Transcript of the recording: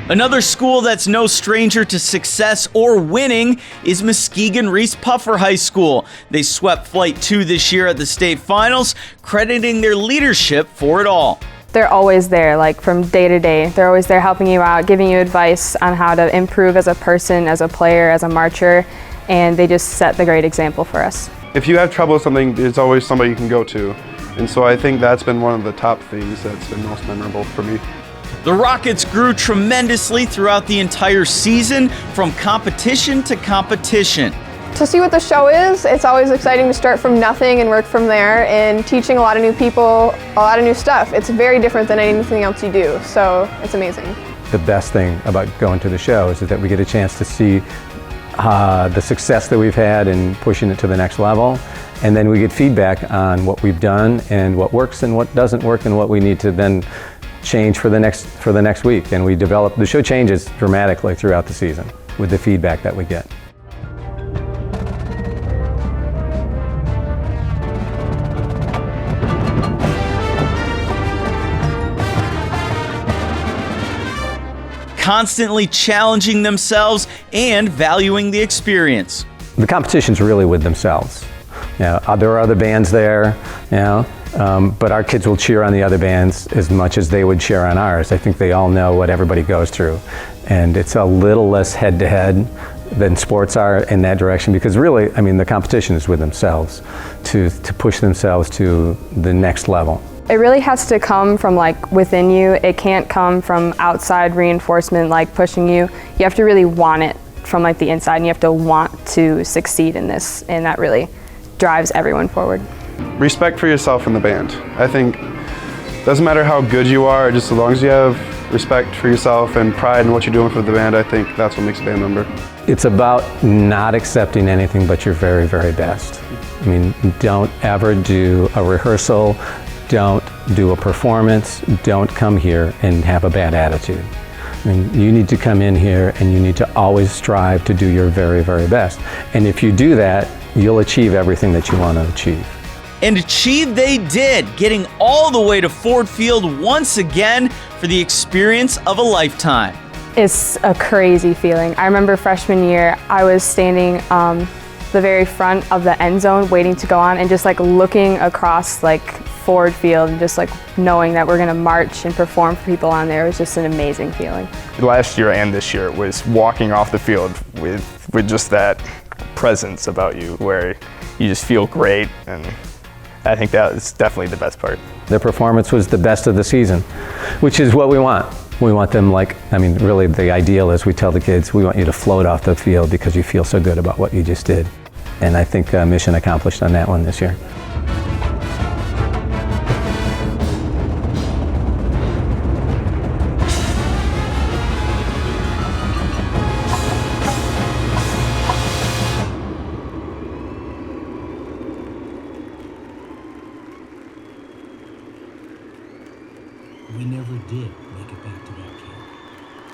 Another school that's no stranger to success or winning is Muskegon Reeths-Puffer High School. They swept Flight 2 this year at the state finals, crediting their leadership for it all. They're always there, like from day to day. They're always there helping you out, giving you advice on how to improve as a person, as a player, as a marcher, and they just set the great example for us. If you have trouble with something, there's always somebody you can go to. And so I think that's been one of the top things that's been most memorable for me. The Rockets grew tremendously throughout the entire season, from competition to competition. To see what the show is, it's always exciting to start from nothing and work from there, and teaching a lot of new people, a lot of new stuff. It's very different than anything else you do, so it's amazing. The best thing about going to the show is that we get a chance to see the success that we've had in pushing it to the next level, and then we get feedback on what we've done and what works and what doesn't work and what we need to then change for the next week. And we develop, the show changes dramatically throughout the season with the feedback that we get. Constantly challenging themselves and valuing the experience. The competition's really with themselves. There are other bands there, but our kids will cheer on the other bands as much as they would cheer on ours. I think they all know what everybody goes through. And it's a little less head-to-head than sports are in that direction, because really, I mean, the competition is with themselves to push themselves to the next level. It really has to come from like within you. It can't come from outside reinforcement like pushing you. You have to really want it from like the inside, and you have to want to succeed in this, and that really drives everyone forward. Respect for yourself and the band. I think it doesn't matter how good you are, just as long as you have respect for yourself and pride in what you're doing for the band, I think that's what makes a band member. It's about not accepting anything but your very, very best. I mean, don't ever do a rehearsal, don't do a performance, don't come here and have a bad attitude. I mean, you need to come in here and you need to always strive to do your very, very best. And if you do that, you'll achieve everything that you want to achieve. And achieve they did, getting all the way to Ford Field once again for the experience of a lifetime. It's a crazy feeling. I remember freshman year, I was standing the very front of the end zone waiting to go on, and just like looking across like Ford Field and just like knowing that we're gonna march and perform for people on there. It was just an amazing feeling. Last year and this year was walking off the field with just that presence about you where you just feel great, and I think that is definitely the best part. The performance was the best of the season, which is what we want. We want them really the ideal is we tell the kids, we want you to float off the field because you feel so good about what you just did. And I think mission accomplished on that one this year. We never did make it back to that camp.